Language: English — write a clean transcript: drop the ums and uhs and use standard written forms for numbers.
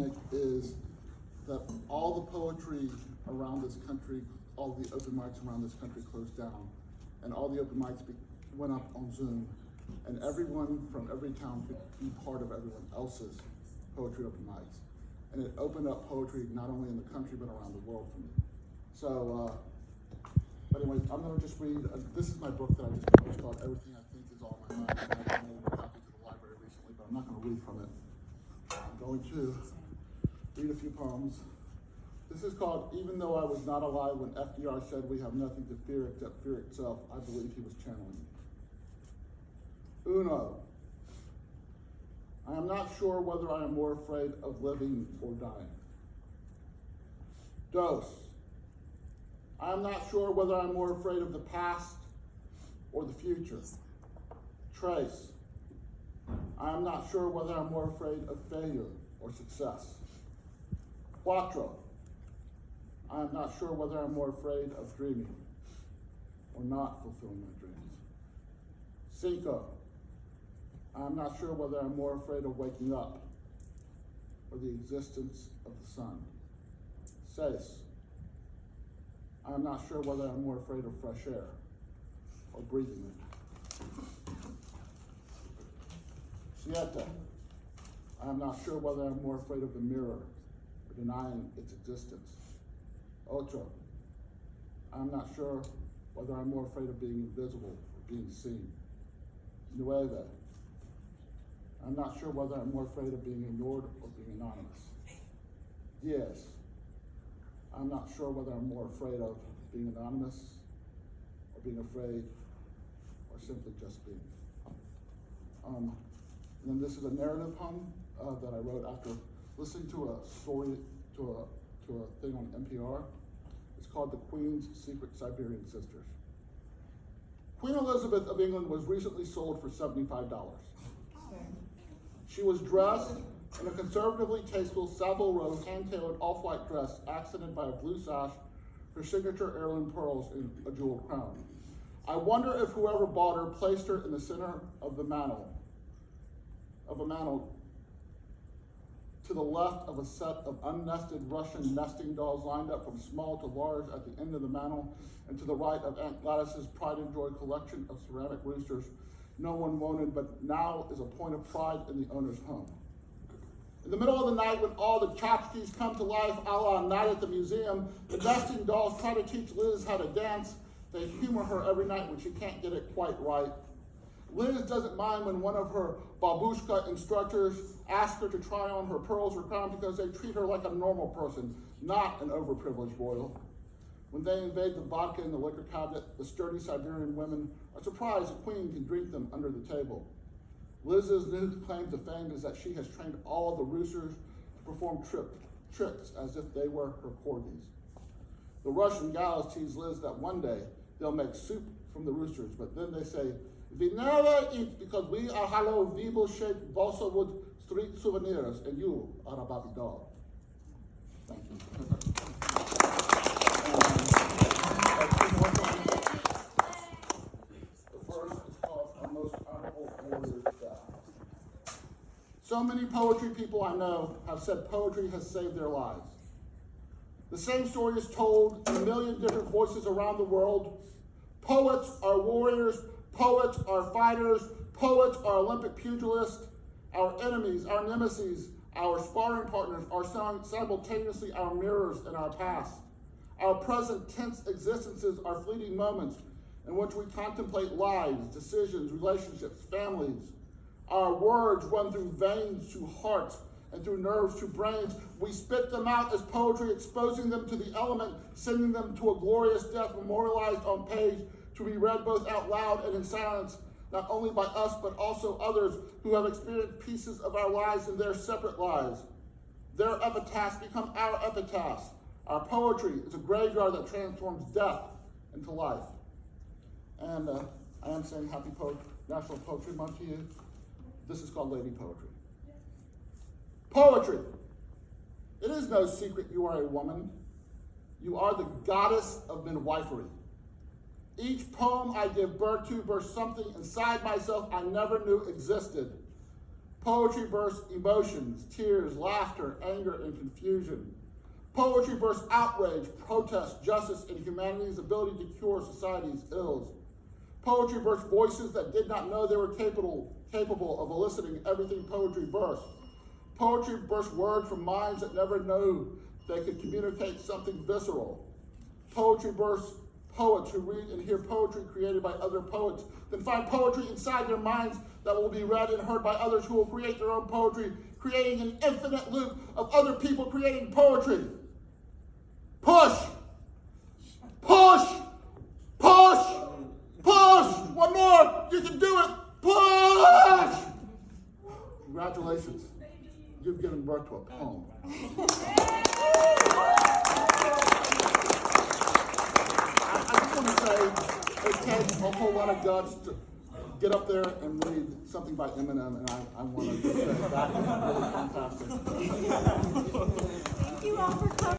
pandemic is that all the poetry around this country, all the open mics around this country closed down, and all the open mics went up on Zoom, and everyone from every town could be part of everyone else's poetry open mics. And it opened up poetry not only in the country but around the world for me. So, but anyways, I'm going to just read, this is my book that I just published called Everything I Think Is All My Mind. I donated a copy to the library recently, but I'm not going to read from it. I'm going to read a few poems. This is called Even Though I Was Not Alive When FDR Said We Have Nothing to Fear Except Fear Itself. I believe he was channeling me. Uno. I am not sure whether I am more afraid of living or dying. Dos. I am not sure whether I'm more afraid of the past or the future. Tres. I am not sure whether I'm more afraid of failure or success. Cuatro. I am not sure whether I'm more afraid of dreaming or not fulfilling my dreams. Cinco. I am not sure whether I'm more afraid of waking up or the existence of the sun. Seis. I am not sure whether I'm more afraid of fresh air or breathing it. Siete. I am not sure whether I'm more afraid of the mirror or denying its existence. Ocho. I'm not sure whether I'm more afraid of being invisible or being seen. Nueve. I'm not sure whether I'm more afraid of being ignored or being anonymous. Diez. I'm not sure whether I'm more afraid of being anonymous or being afraid or simply just being. And then this is a narrative poem that I wrote after listening to a story, to a thing on NPR. It's called The Queen's Secret Siberian Sisters. Queen Elizabeth of England was recently sold for $75. She was dressed in a conservatively tasteful Savile Row hand-tailored off-white dress accented by a blue sash, her signature heirloom pearls, and a jeweled crown. I wonder if whoever bought her placed her in the center of a mantle to the left of a set of unnested Russian nesting dolls lined up from small to large at the end of the mantle, and to the right of Aunt Gladys's Pride and Joy collection of ceramic roosters no one wanted, but now is a point of pride in the owner's home. In the middle of the night, when all the tchotchkes come to life, a la Night at the Museum, the nesting dolls try to teach Liz how to dance. They humor her every night when she can't get it quite right. Liz doesn't mind when one of her babushka instructors asks her to try on her pearls or crown because they treat her like a normal person, not an overprivileged royal. When they invade the vodka in the liquor cabinet, the sturdy Siberian women are surprised the queen can drink them under the table. Liz's new claim to fame is that she has trained all the roosters to perform tricks as if they were her corgis. The Russian gals tease Liz that one day they'll make soup from the roosters, but then they say, "We never eat because we are hollow, weevil-shaped balsa wood street souvenirs, and you are a Bobby doll." Thank you. The first is called Our Most Honorable Warrior's Death. So many poetry people I know have said poetry has saved their lives. The same story is told in a million different voices around the world. Poets are warriors, poets are fighters, poets are Olympic pugilists. Our enemies, our nemesis, our sparring partners are simultaneously our mirrors in our past. Our present tense existences are fleeting moments in which we contemplate lives, decisions, relationships, families. Our words run through veins to hearts and through nerves to brains. We spit them out as poetry, exposing them to the element, sending them to a glorious death memorialized on page to be read both out loud and in silence, not only by us, but also others who have experienced pieces of our lives in their separate lives. Their epitaphs become our epitaphs. Our poetry is a graveyard that transforms death into life. And I am saying Happy National Poetry Month to you. This is called Lady Poetry. Poetry. It is no secret you are a woman. You are the goddess of midwifery. Each poem I give birth to births something inside myself I never knew existed. Poetry bursts emotions, tears, laughter, anger, and confusion. Poetry bursts outrage, protest, justice, and humanity's ability to cure society's ills. Poetry bursts voices that did not know they were capable of eliciting everything poetry bursts. Poetry bursts words from minds that never knew they could communicate something visceral. Poetry bursts poets who read and hear poetry created by other poets, then find poetry inside their minds that will be read and heard by others who will create their own poetry, creating an infinite loop of other people creating poetry. Push! Push! Push! Push! One more! You can do it! Push! Congratulations. You've given birth to a poem. I just want to say it takes a whole lot of guts to get up there and read something by Eminem, and I want to just say that is really fantastic.